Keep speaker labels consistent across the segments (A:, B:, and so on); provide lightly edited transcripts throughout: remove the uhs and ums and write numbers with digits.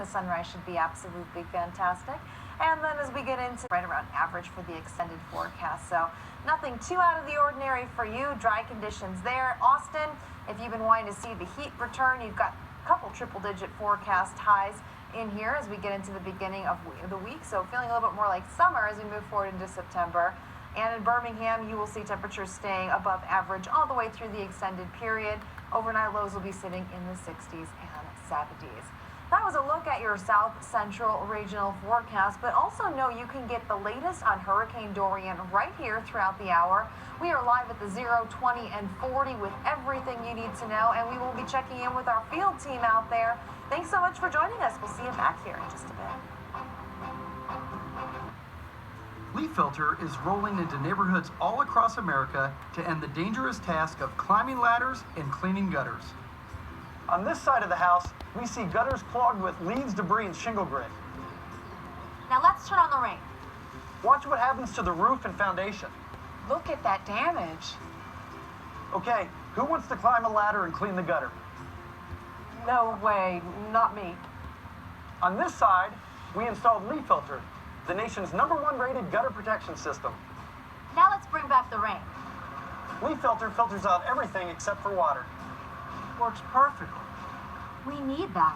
A: The sunrise should be absolutely fantastic. And then as we get into right around average for the extended forecast. So nothing too out of the ordinary for you. Dry conditions there. Austin, if you've been wanting to see the heat return, you've got a couple triple-digit forecast highs in here as we get into the beginning of the week. So feeling a little bit more like summer as we move forward into September. And in Birmingham, you will see temperatures staying above average all the way through the extended period. Overnight lows will be sitting in the 60s and 70s. That was a look at your South Central regional forecast, but also know you can get the latest on Hurricane Dorian right here throughout the hour. We are live at the 0, 20, and 40 with everything you need to know, and we will be checking in with our field team out there. Thanks so much for joining us. We'll see you back here in just a bit.
B: Leaf Filter is rolling into neighborhoods all across America to end the dangerous task of climbing ladders and cleaning gutters.
C: On this side of the house, we see gutters clogged with leaves, debris, and shingle grit.
A: Now let's turn on the rain.
C: Watch what happens to the roof and foundation.
A: Look at that damage.
C: Okay, who wants to climb a ladder and clean the gutter?
A: No way, not me.
C: On this side, we installed Leaf Filter, the nation's #1 rated gutter protection system.
A: Now let's bring back the rain.
C: Leaf Filter filters out everything except for water. Works perfectly.
A: We need that.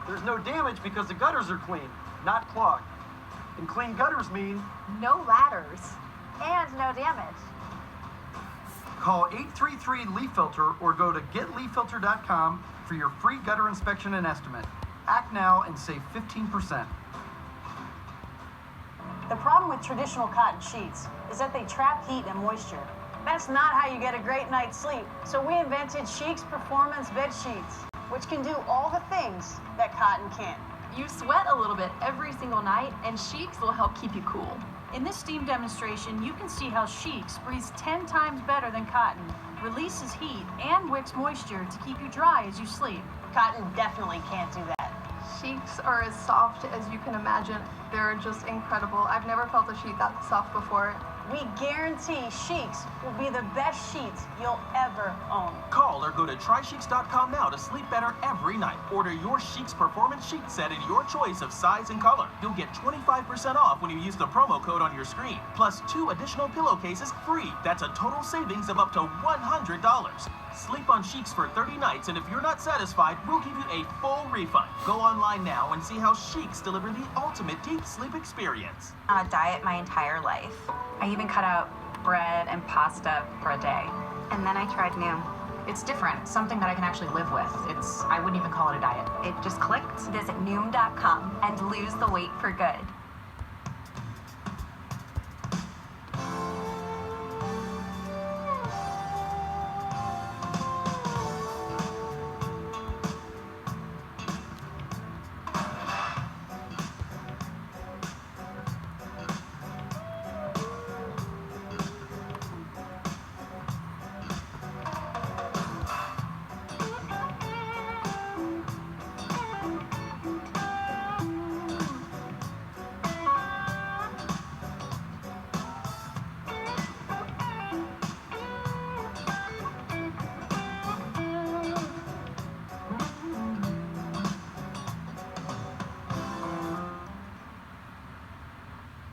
C: There's no damage because the gutters are clean, not clogged. And clean gutters mean
A: No ladders. And no damage.
B: Call 833 Leaf Filter or go to getleaffilter.com for your free gutter inspection and estimate. Act now and save 15%.
D: The problem with traditional cotton sheets is that they trap heat and moisture. That's not how you get a great night's sleep. So we invented Chic's Performance Bed Sheets, which can do all the things that cotton can't.
E: You sweat a little bit every single night, and Chic's will help keep you cool.
D: In this steam demonstration, you can see how Chic's breathes 10 times better than cotton, releases heat, and wicks moisture to keep you dry as you sleep. Cotton definitely can't do that.
E: Chic's are as soft as you can imagine. They're just incredible. I've never felt a sheet that soft before.
D: We guarantee Chic's will be the best sheets you'll ever own.
F: Call or go to trycheeks.com now to sleep better every night. Order your Chic's Performance Sheet Set in your choice of size and color. You'll get 25% off when you use the promo code on your screen, plus 2 additional pillowcases free. That's a total savings of up to $100. Sleep on Chic's for 30 nights, and if you're not satisfied, we'll give you a full refund. Go online now and see how Chic's deliver the ultimate deep sleep experience.
G: On a diet my entire life. I even cut out bread and pasta for a day. And then I tried Noom.
H: It's different, something that I can actually live with. I wouldn't even call it a diet.
G: It just clicked. Visit Noom.com and lose the weight for good.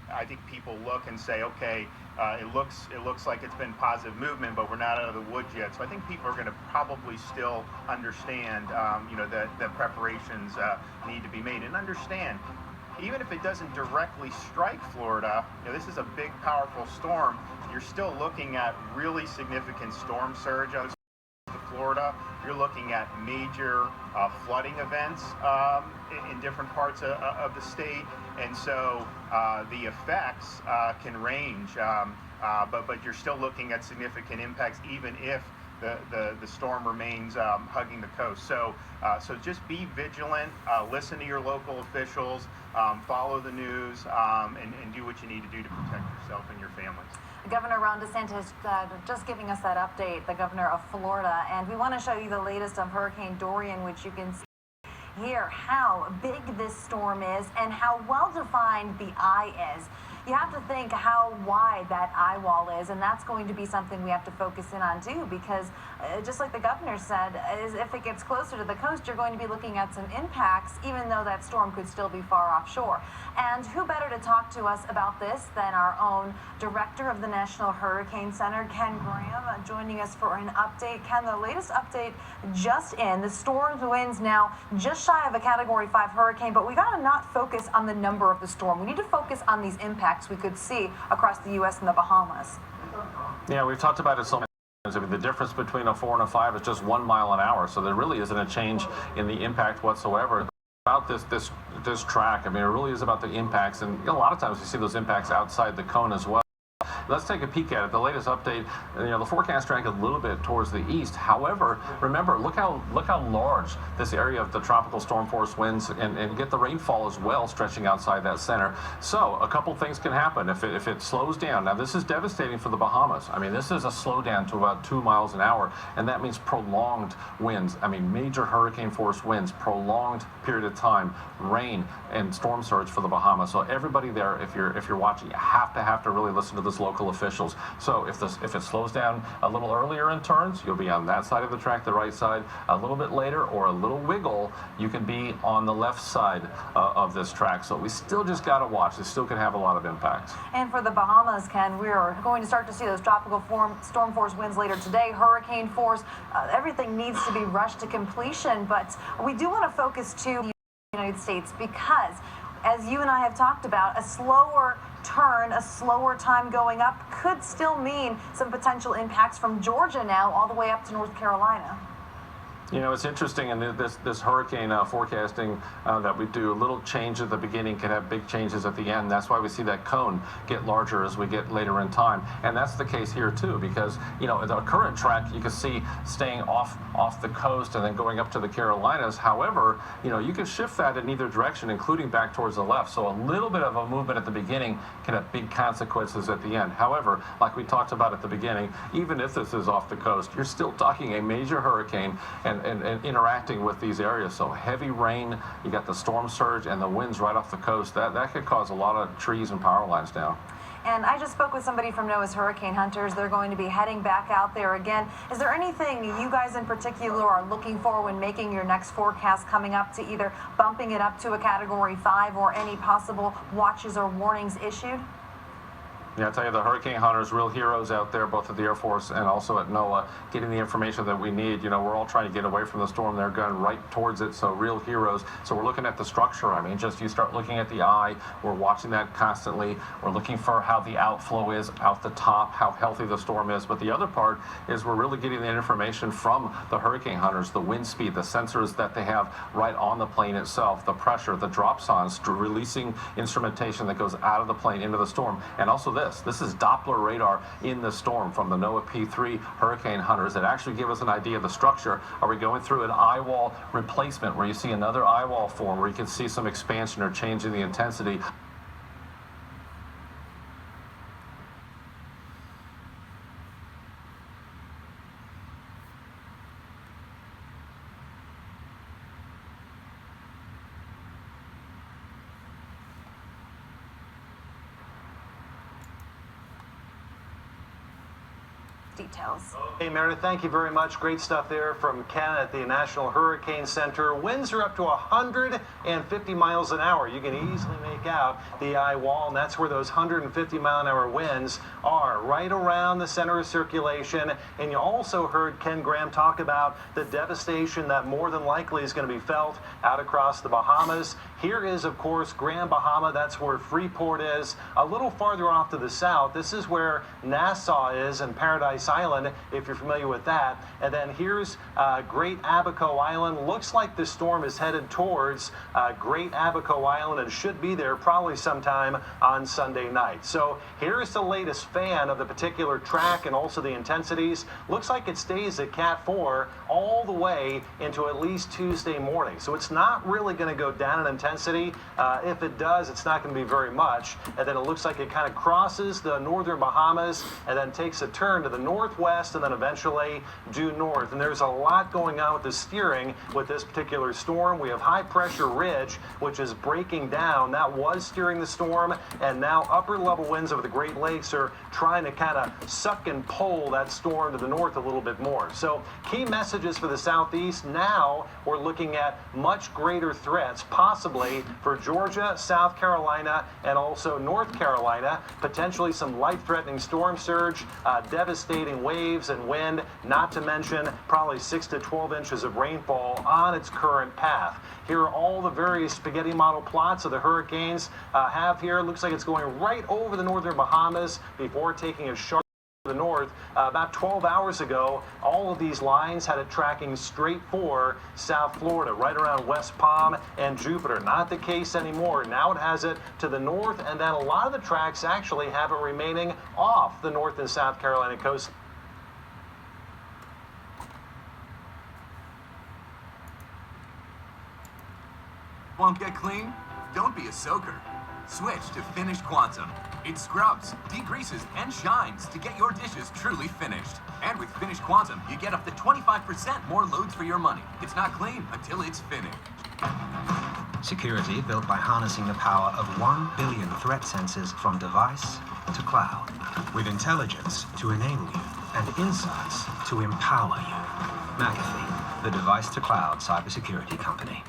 I: I think people look and say, okay, it looks like it's been positive movement, but we're not out of the woods yet. So I think people are going to probably still understand, that preparations need to be made, and understand, even if it doesn't directly strike Florida, this is a big, powerful storm. You're still looking at really significant storm surge out to Florida. You're looking at major flooding events in different parts of the state, and so the effects can range, but you're still looking at significant impacts even if the storm remains hugging the coast. So just be vigilant, listen to your local officials, follow the news, and do what you need to do to protect yourself and your families.
A: Governor Ron DeSantis just giving us that update, the governor of Florida, and we want to show you the latest of Hurricane Dorian, which you can see here how big this storm is and how well defined the eye is. you have to think how wide that eye wall is, and that's going to be something we have to focus in on too, because just like the governor said, if it gets closer to the coast, you're going to be looking at some impacts, even though that storm could still be far offshore. And who better to talk to us about this than our own director of the National Hurricane Center, Ken Graham, joining us for an update. Ken, the latest update just in. The storm's winds now just shy of a Category 5 hurricane, but we got to not focus on the number of the storm. We need to focus on these impacts we could see across the U.S. and the Bahamas.
J: Yeah, we've talked about it so many times. I mean, the difference between a 4 and a 5 is just 1 mile an hour, so there really isn't a change in the impact whatsoever. About this track, I mean, it really is about the impacts, and a lot of times we see those impacts outside the cone as well. Let's take a peek at it. The latest update, the forecast track a little bit towards the east. However, remember, look how large this area of the tropical storm force winds and get the rainfall as well stretching outside that center. So a couple things can happen if it slows down. Now this is devastating for the Bahamas. I mean, this is a slowdown to about 2 miles an hour, and that means prolonged winds. I mean, major hurricane force winds, prolonged period of time, rain and storm surge for the Bahamas. So everybody there, if you're watching, you have to really listen to this local officials. So if it slows down a little earlier in turns, you'll be on that side of the track, the right side. A little bit later, or a little wiggle, you can be on the left side of this track. So we still just got to watch. It still could have a lot of impact.
A: And for the Bahamas, Ken, we are going to start to see those tropical storm force winds later today, hurricane force. Everything needs to be rushed to completion, but we do want to focus to the United States because, as you and I have talked about, a slower turn, a slower time going up could still mean some potential impacts from Georgia now all the way up to North Carolina.
J: You know, it's interesting, and this hurricane forecasting that we do, a little change at the beginning can have big changes at the end. That's why we see that cone get larger as we get later in time. And that's the case here too, because, the current track you can see staying off the coast and then going up to the Carolinas. However, you can shift that in either direction, including back towards the left. So a little bit of a movement at the beginning can have big consequences at the end. However, like we talked about at the beginning, even if this is off the coast, you're still talking a major hurricane and interacting with these areas. So heavy rain, you got the storm surge and the winds right off the coast. That could cause a lot of trees and power lines down.
A: And I just spoke with somebody from NOAA's Hurricane Hunters. They're going to be heading back out there again. Is there anything you guys in particular are looking for when making your next forecast coming up, to either bumping it up to a Category 5 or any possible watches or warnings issued?
J: Yeah, I tell you, the hurricane hunters, real heroes out there, both at the Air Force and also at NOAA, getting the information that we need. We're all trying to get away from the storm. They're going right towards it, so real heroes. So we're looking at the structure. I mean, just you start looking at the eye. We're watching that constantly. We're looking for how the outflow is out the top, how healthy the storm is. But the other part is we're really getting the information from the hurricane hunters, the wind speed, the sensors that they have right on the plane itself, the pressure, the dropsondes, releasing instrumentation that goes out of the plane into the storm, and also this. This is Doppler radar in the storm from the NOAA P3 hurricane hunters that actually give us an idea of the structure. Are we going through an eye wall replacement where you see another eye wall form, where you can see some expansion or change in the intensity?
A: Details.
C: Hey, Meredith, thank you very much. Great stuff there from Ken at the National Hurricane Center. Winds are up to 150 miles an hour. You can easily make out the eye wall, and that's where those 150-mile-an-hour winds are, right around the center of circulation. And you also heard Ken Graham talk about the devastation that more than likely is going to be felt out across the Bahamas. Here is, of course, Grand Bahama. That's where Freeport is. A little farther off to the south, this is where Nassau is and Paradise Island, if you're familiar with that. And then here's Great Abaco Island. Looks like the storm is headed towards Great Abaco Island and should be there probably sometime on Sunday night. So here's the latest fan of the particular track and also the intensities. Looks like it stays at Cat 4 all the way into at least Tuesday morning. So it's not really going to go down in intensity. If it does, it's not going to be very much. And then it looks like it kind of crosses the northern Bahamas and then takes a turn to the north northwest and then eventually due north. And there's a lot going on with the steering with this particular storm. We have high pressure ridge, which is breaking down. That was steering the storm, and now upper level winds over the Great Lakes are trying to kind of suck and pull that storm to the north a little bit more. So key messages for the southeast. Now we're looking at much greater threats, possibly for Georgia, South Carolina, and also North Carolina. Potentially some life-threatening storm surge, devastating waves and wind, not to mention probably 6 to 12 inches of rainfall on its current path. Here are all the various spaghetti model plots of the hurricanes have here. Looks like it's going right over the northern Bahamas before taking a sharp to the north. About 12 hours ago, all of these lines had it tracking straight for South Florida, right around West Palm and Jupiter. Not the case anymore. Now it has it to the north, and then a lot of the tracks actually have it remaining off the North and South Carolina coast.
K: Won't get clean? Don't be a soaker. Switch to Finish Quantum. It scrubs, degreases, and shines to get your dishes truly finished. And with Finish Quantum, you get up to 25% more loads for your money. It's not clean until it's finished.
L: Security built by harnessing the power of 1 billion threat sensors from device to cloud. With intelligence to enable you and insights to empower you. McAfee, the device-to-cloud cybersecurity company.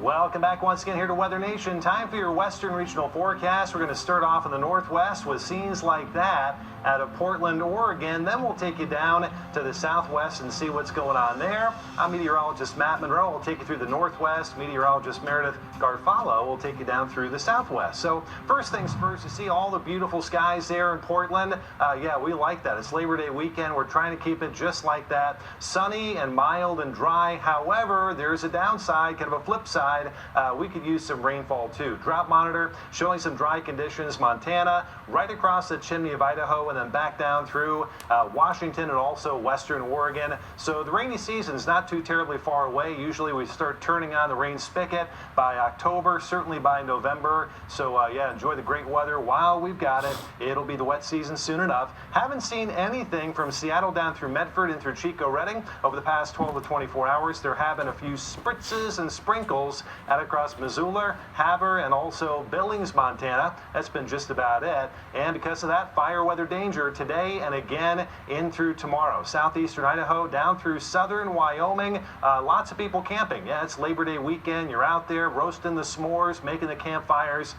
C: Welcome back once again here to Weather Nation. Time for your Western regional forecast. We're going to start off in the northwest with scenes like that out of Portland, Oregon. Then we'll take you down to the southwest and see what's going on there. I'm meteorologist Matt Monroe. We'll take you through the northwest. Meteorologist Meredith Garfalo will take you down through the southwest. So first things first, you see all the beautiful skies there in Portland. Yeah, we like that. It's Labor Day weekend. We're trying to keep it just like that. Sunny and mild and dry. However, there's a downside, kind of a flip side. We could use some rainfall too. Drought monitor showing some dry conditions. Montana, right across the chimney of Idaho and then back down through Washington and also western Oregon. So the rainy season's not too terribly far away. Usually we start turning on the rain spigot by October, certainly by November. So yeah, enjoy the great weather while we've got it. It'll be the wet season soon enough. Haven't seen anything from Seattle down through Medford and through Chico Redding over the past 12 to 24 hours. There have been a few spritzes and sprinkles out across Missoula, Havre, and also Billings, Montana. That's been just about it. And because of that, fire weather danger today and again in through tomorrow. Southeastern Idaho down through southern Wyoming. Lots of people camping. Yeah, it's Labor Day weekend. You're out there roasting the s'mores, making the campfires.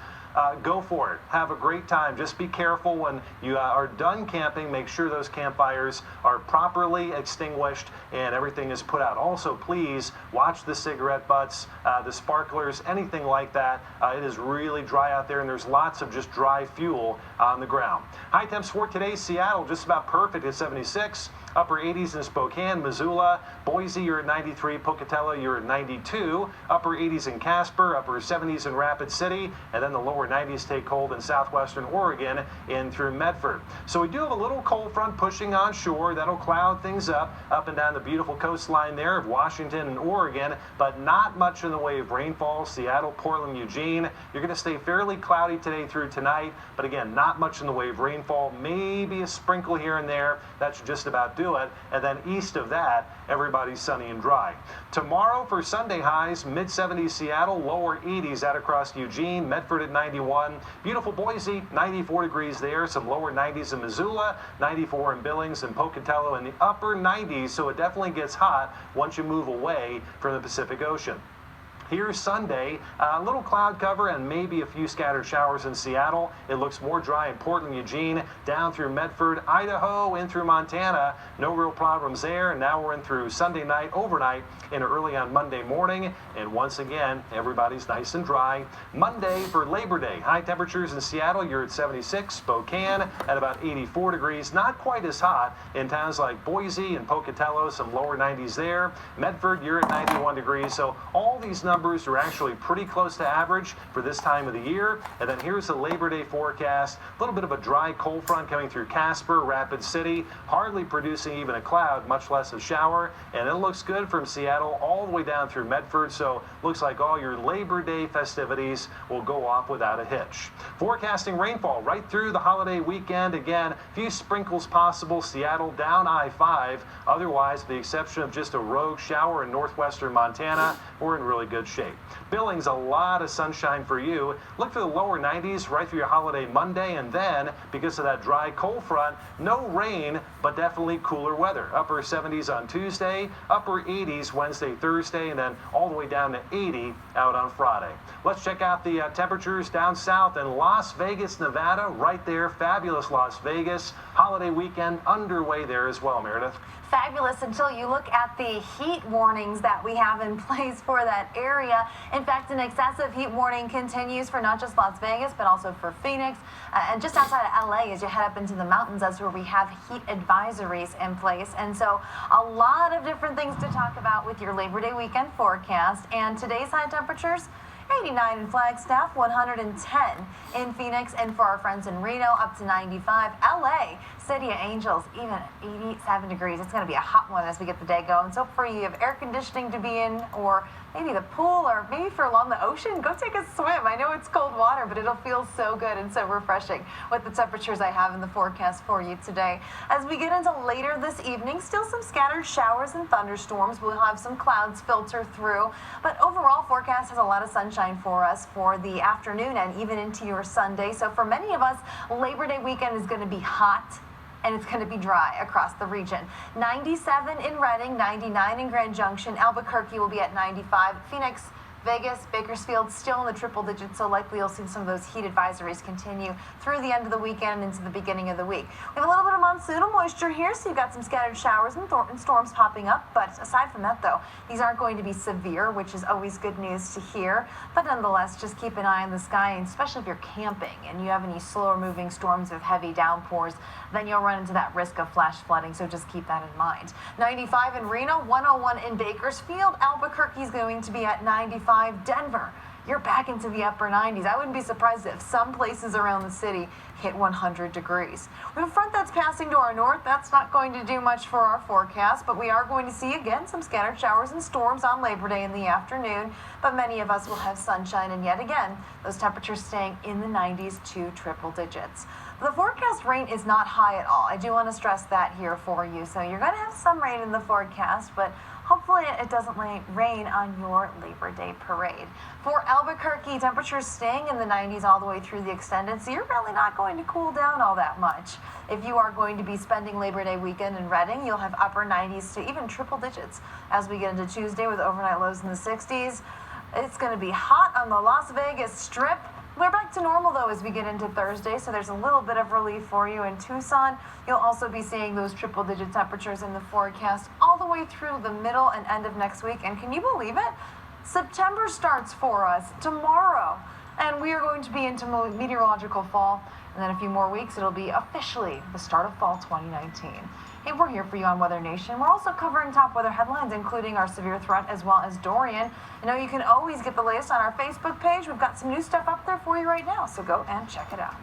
C: Go for it. Have a great time. Just be careful when you are done camping. Make sure those campfires are properly extinguished and everything is put out. Also, please watch the cigarette butts, the sparklers, anything like that. It is really dry out there and there's lots of just dry fuel on the ground. High temps for today, Seattle just about perfect at 76. Upper 80s in Spokane, Missoula, Boise, you're at 93, Pocatello, you're at 92, upper 80s in Casper, upper 70s in Rapid City, and then the lower 90s take hold in southwestern Oregon in through Medford. So we do have a little cold front pushing on shore. That'll cloud things up and down the beautiful coastline there of Washington and Oregon, but not much in the way of rainfall. Seattle, Portland, Eugene, you're going to stay fairly cloudy today through tonight, but again, not much in the way of rainfall. Maybe a sprinkle here and there. That should just about do it. And then east of that, everybody's sunny and dry. Tomorrow for Sunday highs, mid-70s Seattle, lower 80s out across Eugene, Medford at 91. Beautiful Boise, 94 degrees there. Some lower 90s in Missoula, 94 in Billings and Pocatello in the upper 90s. So it definitely gets hot once you move away from the Pacific Ocean. Here's Sunday, a little cloud cover and maybe a few scattered showers in Seattle. It looks more dry in Portland, Eugene, down through Medford, Idaho, in through Montana. No real problems there. And now we're in through Sunday night, overnight, and early on Monday morning. And once again, everybody's nice and dry. Monday for Labor Day. High temperatures in Seattle, you're at 76. Spokane at about 84 degrees. Not quite as hot in towns like Boise and Pocatello, some lower 90s there. Medford, you're at 91 degrees. So all these numbers are actually pretty close to average for this time of the year. And then here's the Labor Day forecast. A little bit of a dry cold front coming through Casper, Rapid City, hardly producing even a cloud, much less a shower. And it looks good from Seattle all the way down through Medford. So looks like all your Labor Day festivities will go off without a hitch. Forecasting rainfall right through the holiday weekend. Again, a few sprinkles possible. Seattle down I-5. Otherwise, with the exception of just a rogue shower in northwestern Montana, we're in really good shape. Billings, a lot of sunshine for you. Look for the lower 90s right through your holiday Monday, and then because of that dry cold front, no rain, but definitely cooler weather. Upper 70s on Tuesday, upper 80s Wednesday, Thursday, and then all the way down to 80 out on Friday. Let's check out the temperatures down south in Las Vegas, Nevada. Right there, fabulous Las Vegas. Holiday weekend underway there as well, Meredith.
A: Fabulous until you look at the heat warnings that we have in place for that area. In fact, an excessive heat warning continues for not just Las Vegas, but also for Phoenix. And just outside of LA, as you head up into the mountains, that's where we have heat advisories in place. And so a lot of different things to talk about with your Labor Day weekend forecast. And today's high temperatures, 89 in Flagstaff, 110 in Phoenix, and for our friends in Reno, up to 95. LA, City of Angels, even 87 degrees. It's going to be a hot one as we get the day going. So for you have air conditioning to be in, or maybe the pool, or maybe if you're along the ocean, go take a swim. I know it's cold water, but it'll feel so good and so refreshing with the temperatures I have in the forecast for you today. As we get into later this evening, still some scattered showers and thunderstorms. We'll have some clouds filter through, but overall forecast has a lot of sunshine for us for the afternoon and even into your Sunday. So for many of us, Labor Day weekend is going to be hot, and it's going to be dry across the region. 97 in Redding, 99 in Grand Junction. Albuquerque will be at 95. Phoenix, Vegas, Bakersfield still in the triple digits, so likely you'll see some of those heat advisories continue through the end of the weekend and into the beginning of the week. We have a little bit of monsoonal moisture here, so you've got some scattered showers and storms popping up. But aside from that, though, these aren't going to be severe, which is always good news to hear. But nonetheless, just keep an eye on the sky, and especially if you're camping and you have any slower moving storms with heavy downpours, then you'll run into that risk of flash flooding, so just keep that in mind. 95 in Reno, 101 in Bakersfield. Albuquerque is going to be at 95. Denver, you're back into the upper 90s. I wouldn't be surprised if some places around the city hit 100 degrees. We have a front that's passing to our north. That's not going to do much for our forecast, but we are going to see again some scattered showers and storms on Labor Day in the afternoon. But many of us will have sunshine, and yet again, those temperatures staying in the 90s to triple digits. The forecast rain is not high at all. I do want to stress that here for you. So you're going to have some rain in the forecast, but hopefully it doesn't rain on your Labor Day parade. For Albuquerque, temperatures staying in the 90s all the way through the extended, so you're really not going to cool down all that much. If you are going to be spending Labor Day weekend in Redding, you'll have upper 90s to even triple digits as we get into Tuesday with overnight lows in the 60s. It's going to be hot on the Las Vegas Strip. We're back to normal, though, as we get into Thursday, so there's a little bit of relief for you in Tucson. You'll also be seeing those triple-digit temperatures in the forecast all the way through the middle and end of next week. And can you believe it? September starts for us tomorrow, and we are going to be into meteorological fall. And then a few more weeks, it'll be officially the start of fall 2019. Hey, we're here for you on Weather Nation. We're also covering top weather headlines, including our severe threat as well as Dorian. You know, you can always get the latest on our Facebook page. We've got some new stuff up there for you right now, so go and check it out.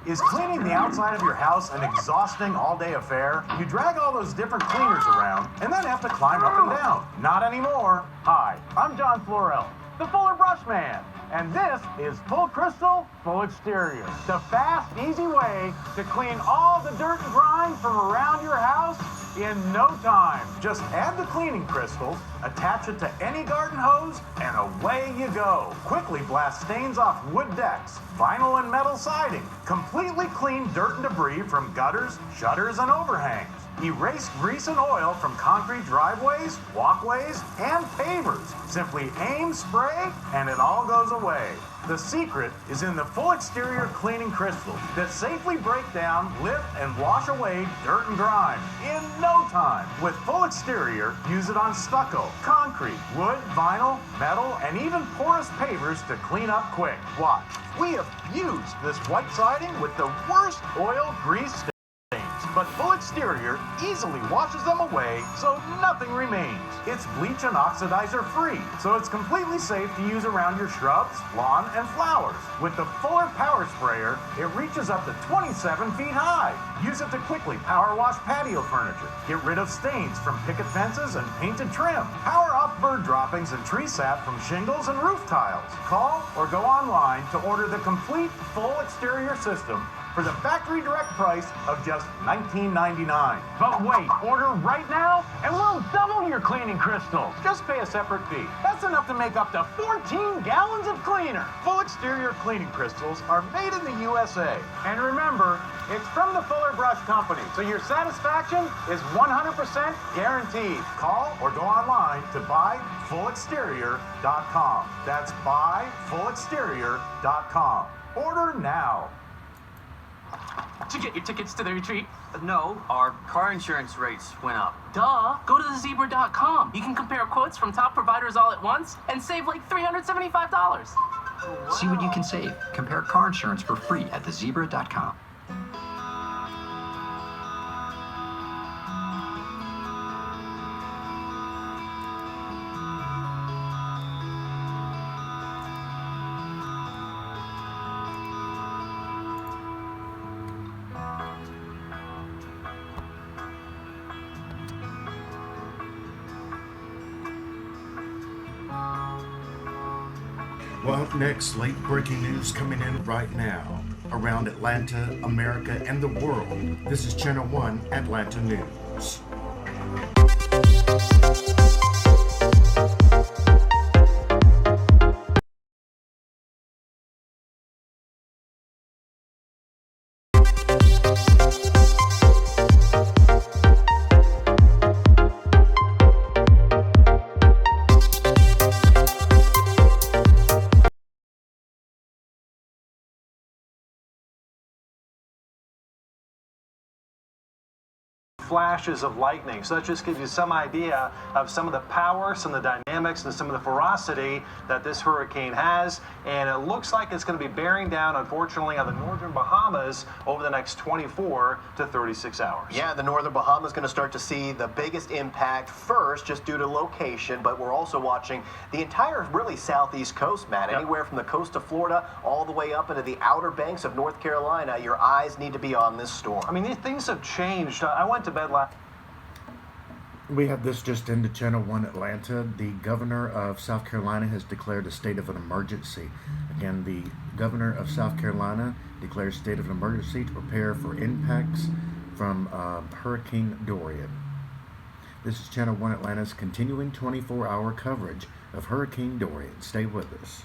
M: Is cleaning the outside of your house an exhausting all-day affair? You drag all those different cleaners around and then have to climb up and down. Not anymore. Hi, I'm John Florell, the Fuller Brush Man, and this is Full Crystal Full Exterior, the fast, easy way to clean all the dirt and grime from around your house in no time. Just add the cleaning crystals, attach it to any garden hose, and away you go. Quickly blast stains off wood decks, vinyl and metal siding. Completely clean dirt and debris from gutters, shutters, and overhangs. Erase grease and oil from concrete driveways, walkways, and pavers. Simply aim, spray, and it all goes away. The secret is in the full exterior cleaning crystals that safely break down, lift, and wash away dirt and grime in no time. With full exterior, use it on stucco, concrete, wood, vinyl, metal, and even porous pavers to clean up quick. Watch. We have fused this white siding with the worst oil, grease, but full exterior easily washes them away so nothing remains. It's bleach and oxidizer free, so it's completely safe to use around your shrubs, lawn, and flowers. With the Fuller Power Sprayer, it reaches up to 27 feet high. Use it to quickly power wash patio furniture, get rid of stains from picket fences and painted trim, power off bird droppings and tree sap from shingles and roof tiles. Call or go online to order the complete full exterior system for the factory direct price of just $19.99. But wait, order right now and we'll double your cleaning crystals. Just pay a separate fee. That's enough to make up to 14 gallons of cleaner. Full exterior cleaning crystals are made in the USA. And remember, it's from the Fuller Brush Company, so your satisfaction is 100% guaranteed. Call or go online to buyfullexterior.com. That's buyfullexterior.com. Order now.
N: To get your tickets to the retreat?
O: No, our car insurance rates went up.
N: Duh. Go to thezebra.com. You can compare quotes from top providers all at once and save like $375.
O: Wow.
P: See what you can save. Compare car insurance for free at thezebra.com.
Q: Well, up next, late breaking news coming in right now around Atlanta, America, and the world. This is Channel 1 Atlanta News.
C: flashes of lightning. So that just gives you some idea of some of the power, some of the dynamics, and some of the ferocity that this hurricane has. And it looks like it's going to be bearing down, unfortunately, on the northern Bahamas over the next 24 to 36 hours.
R: Yeah, the northern Bahamas going to start to see the biggest impact first, just due to location, but we're also watching the entire really southeast coast, Matt.
C: Yep.
R: Anywhere from the coast of Florida all the way up into the outer banks of North Carolina, your eyes need to be on this storm.
C: I mean, these things have changed. I went to bed last.
Q: We have this just into Channel 1 Atlanta. The governor of South Carolina has declared a state of an emergency. Again, the governor of South Carolina declares state of an emergency to prepare for impacts from Hurricane Dorian. This is Channel 1 Atlanta's continuing 24-hour coverage of Hurricane Dorian. Stay with us.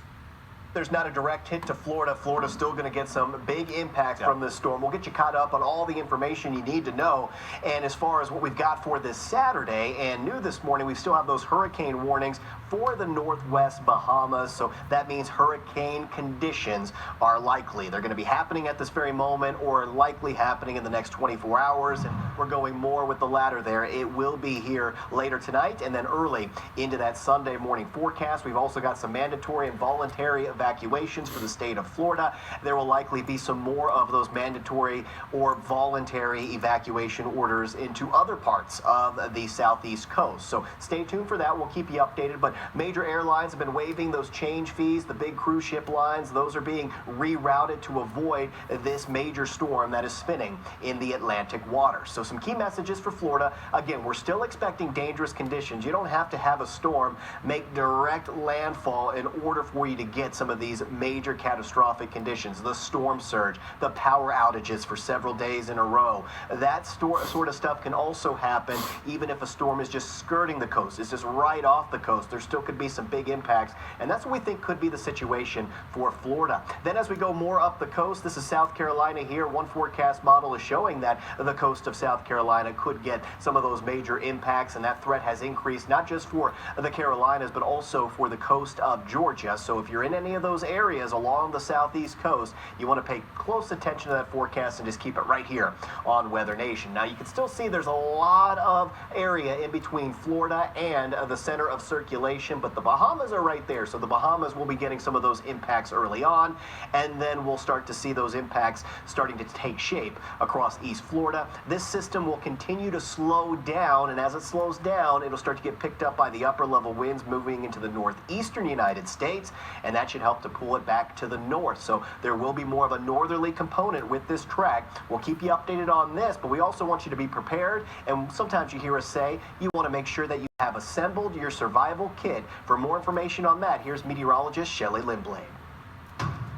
R: There's not a direct hit to Florida. Florida's still going to get some big impacts from this storm. We'll get you caught up on all the information you need to know. And as far as what we've got for this Saturday and new this morning, we still have those hurricane warnings for the northwest Bahamas. So that means hurricane conditions are likely. They're going to be happening at this very moment or likely happening in the next 24 hours. And we're going more with the latter there. It will be here later tonight and then early into that Sunday morning forecast. We've also got some mandatory and voluntary evacuations for the state of Florida. There will likely be some more of those mandatory or voluntary evacuation orders into other parts of the southeast coast. So stay tuned for that. We'll keep you updated. But major airlines have been waiving those change fees. The big cruise ship lines, those are being rerouted to avoid this major storm that is spinning in the Atlantic water. So some key messages for Florida. Again, we're still expecting dangerous conditions. You don't have to have a storm make direct landfall in order for you to get some of these major catastrophic conditions. The storm surge, the power outages for several days in a row. That sort of stuff can also happen even if a storm is just skirting the coast. It's just right off the coast. There still could be some big impacts, and that's what we think could be the situation for Florida. Then as we go more up the coast, this is South Carolina here. One forecast model is showing that the coast of South Carolina could get some of those major impacts, and that threat has increased not just for the Carolinas, but also for the coast of Georgia. So if you're in any of those areas along the southeast coast, you want to pay close attention to that forecast and just keep it right here on Weather Nation. Now you can still see there's a lot of area in between Florida and the center of circulation, but the Bahamas are right there. So the Bahamas will be getting some of those impacts early on, and then we'll start to see those impacts starting to take shape across East Florida. This system will continue to slow down, and as it slows down, it'll start to get picked up by the upper level winds moving into the northeastern United States, and that should help to pull it back to the north. So there will be more of a northerly component with this track. We'll keep you updated on this, but we also want you to be prepared, and sometimes you hear us say you want to make sure that you have assembled your survival kit. For more information on that, here's meteorologist Shelley Lindblade.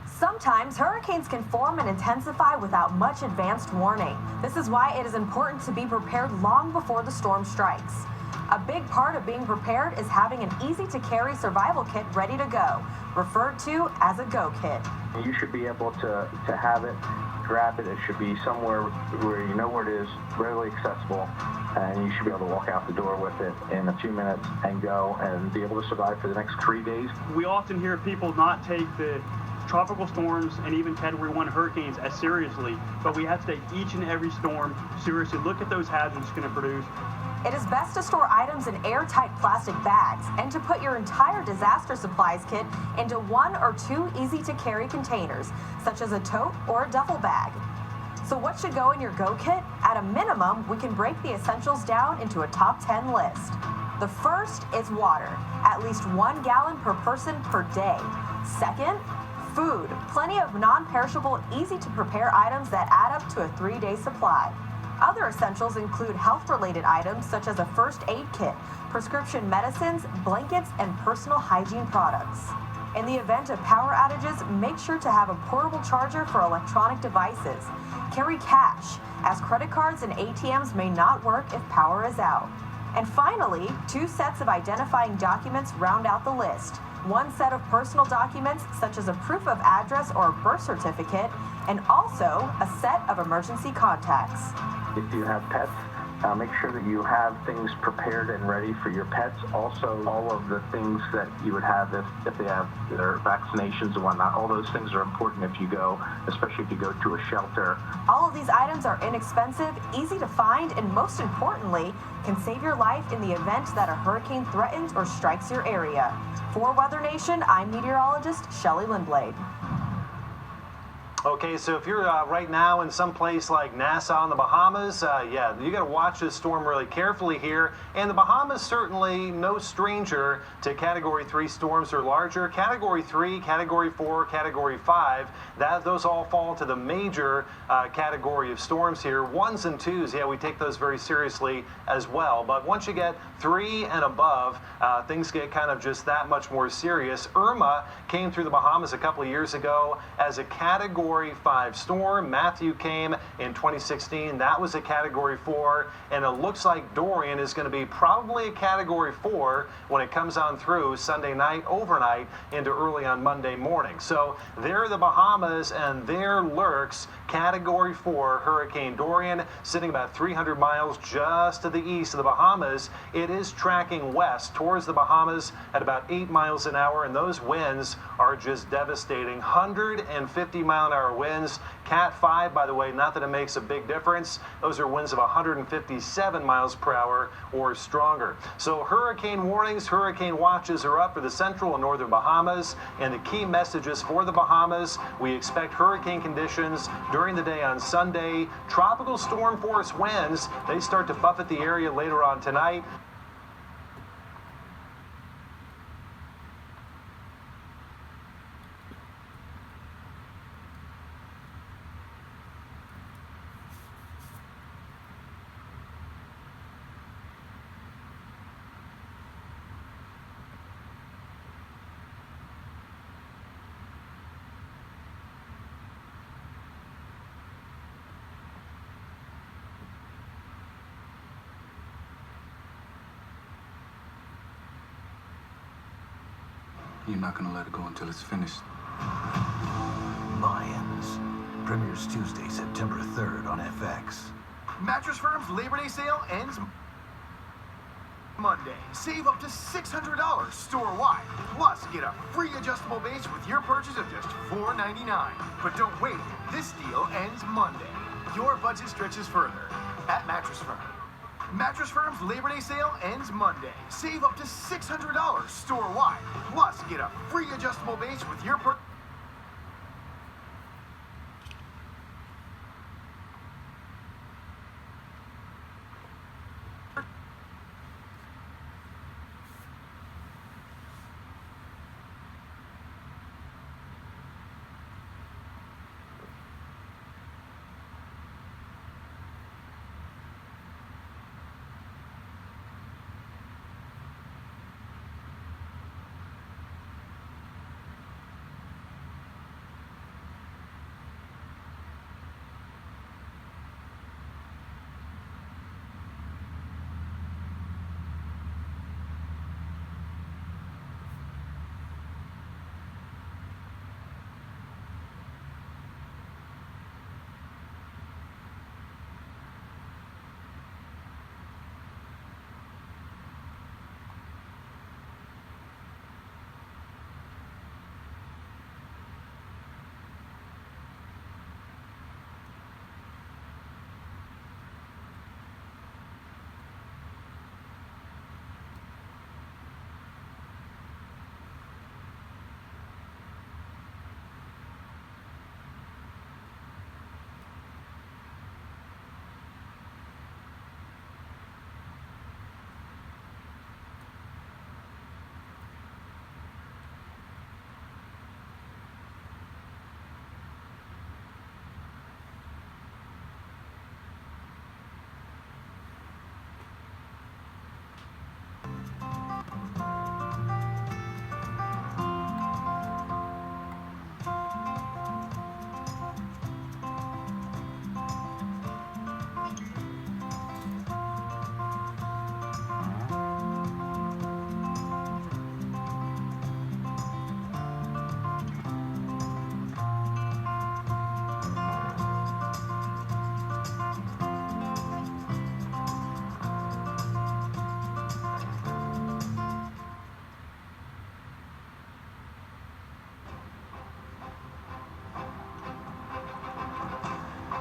A: Sometimes hurricanes can form and intensify without much advanced warning. This is why it is important to be prepared long before the storm strikes. A big part of being prepared is having an easy-to-carry survival kit ready to go, referred to as a Go Kit.
S: You should be able to have it, grab it. It should be somewhere where you know where it is, readily accessible, and you should be able to walk out the door with it in a few minutes and go and be able to survive for the next 3 days.
T: We often hear people not take the tropical storms and even Category 1 hurricanes as seriously, but we have to take each and every storm seriously. Look at those hazards it's going to produce.
A: It is best to store items in airtight plastic bags and to put your entire disaster supplies kit into 1 or 2 easy-to-carry containers, such as a tote or a duffel bag. So what should go in your Go Kit? At a minimum, we can break the essentials down into a top 10 list. The first is water, at least 1 gallon per person per day. Second, food, plenty of non-perishable, easy-to-prepare items that add up to a 3-day supply. Other essentials include health-related items such as a first aid kit, prescription medicines, blankets, and personal hygiene products. In the event of power outages, make sure to have a portable charger for electronic devices. Carry cash, as credit cards and ATMs may not work if power is out. And finally, 2 sets of identifying documents round out the list. 1 set of personal documents, such as a proof of address or a birth certificate, and also a set of emergency contacts.
S: If you have pets, Make sure that you have things prepared and ready for your pets. Also, all of the things that you would have if they have their vaccinations and whatnot. All those things are important if you go, especially if you go to a shelter.
A: All of these items are inexpensive, easy to find, and most importantly, can save your life in the event that a hurricane threatens or strikes your area. For Weather Nation, I'm meteorologist Shelley Lindblade.
C: Okay, so if you're right now in some place like Nassau in the Bahamas, yeah, you got to watch this storm really carefully here. And the Bahamas certainly no stranger to Category 3 storms or larger. Category 3, Category 4, Category 5, those all fall to the major category of storms here. 1s and 2s, yeah, we take those very seriously as well. But once you get 3 and above, things get kind of just that much more serious. Irma came through the Bahamas a couple of years ago as a Category 5 storm. Matthew came in 2016. That was a Category 4. And it looks like Dorian is going to be probably a Category 4 when it comes on through Sunday night, overnight, into early on Monday morning. So there are the Bahamas, and there lurks Category 4 Hurricane Dorian, sitting about 300 miles just to the east of the Bahamas. It is tracking west towards the Bahamas at about 8 miles an hour, and those winds are just devastating. 150 mile an hour winds. Cat 5, by the way, not that it makes a big difference. Those are winds of 157 miles per hour or stronger. So hurricane warnings, hurricane watches are up for the central and northern Bahamas. And the key messages for the Bahamas: we expect hurricane conditions during the day on Sunday. Tropical storm force winds, they start to buffet the area later on tonight.
K: You're not gonna let it go until it's finished.
U: Mayans premieres Tuesday, September 3rd on FX.
V: Mattress Firm's Labor Day sale ends Monday. Save up to $600 store-wide. Plus, get a free adjustable base with your purchase of just $4.99. But don't wait. This deal ends Monday. Your budget stretches further at Mattress Firm. Mattress Firm's Labor Day sale ends Monday. Save up to $600 store-wide. Plus, get a free adjustable base with your purchase.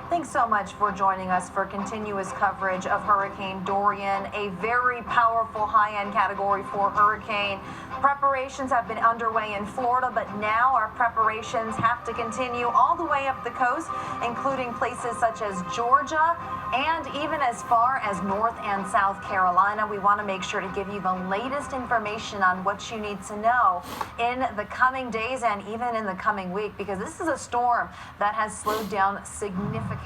A: Thanks so much for joining us for continuous coverage of Hurricane Dorian, a very powerful high-end Category 4 hurricane. Preparations have been underway in Florida, but now our preparations have to continue all the way up the coast, including places such as Georgia and even as far as North and South Carolina. We want to make sure to give you the latest information on what you need to know in the coming days and even in the coming week, because this is a storm that has slowed down significantly.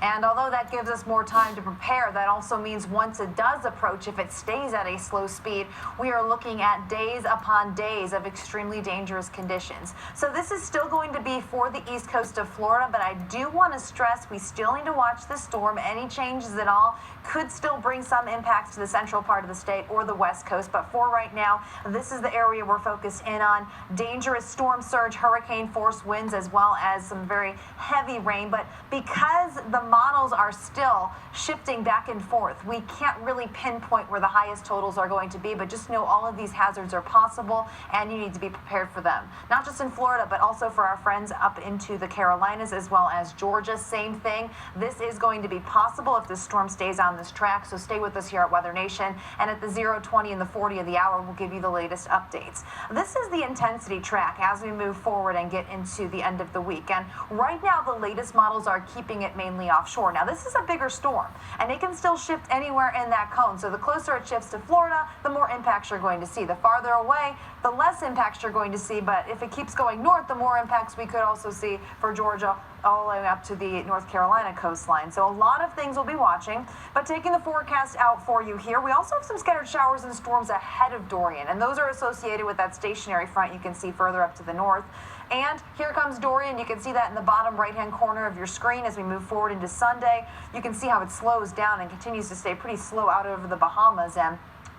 A: And although that gives us more time to prepare, that also means once it does approach, if it stays at a slow speed, we are looking at days upon days of extremely dangerous conditions. So this is still going to be for the east coast of Florida, but I do want to stress we still need to watch the storm. Any changes at all could still bring some impacts to the central part of the state or the west coast. But for right now, this is the area we're focused in on. Dangerous storm surge, hurricane force winds, as well as some very heavy rain. But because the models are still shifting back and forth, we can't really pinpoint where the highest totals are going to be, but just know all of these hazards are possible and you need to be prepared for them. Not just in Florida, but also for our friends up into the Carolinas as well as Georgia. Same thing. This is going to be possible if this storm stays on this track, so stay with us here at Weather Nation, and at the 0, 20, and the 40 of the hour, we'll give you the latest updates. This is the intensity track as we move forward and get into the end of the week, and right now the latest models are keeping it mainly offshore. Now this is a bigger storm and it can still shift anywhere in that cone, so the closer it shifts to Florida, the more impacts you're going to see. The farther away, the less impacts you're going to see, but if it keeps going north, the more impacts we could also see for Georgia all the way up to the North Carolina coastline. So a lot of things we'll be watching, but taking the forecast out for you here, we also have some scattered showers and storms ahead of Dorian, and those are associated with that stationary front you can see further up to the north. And here comes Dorian. You can see that in the bottom right-hand corner of your screen as we move forward into Sunday. You can see how it slows down and continues to stay pretty slow out over the Bahamas, and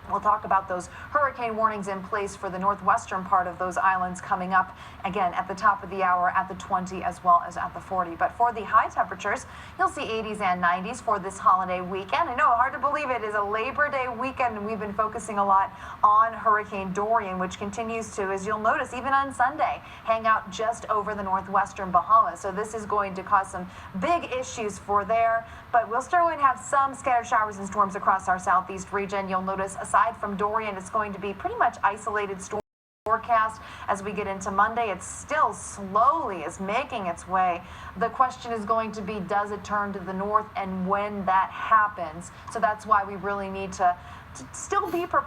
A: we'll talk about those hurricane warnings in place for the northwestern part of those islands coming up, again, at the top of the hour at the 20 as well as at the 40. But for the high temperatures, you'll see 80s and 90s for this holiday weekend. I know, hard to believe it is a Labor Day weekend, and we've been focusing a lot on Hurricane Dorian, which continues to, as you'll notice, even on Sunday, hang out just over the northwestern Bahamas. So this is going to cause some big issues for there, but we'll still going to have some scattered showers and storms across our southeast region. You'll notice, aside from Dorian, it's going to be pretty much isolated storm forecast as we get into Monday. It still slowly is making its way. The question is going to be, does it turn to the north, and when that happens? So that's why we really need to still be prepared.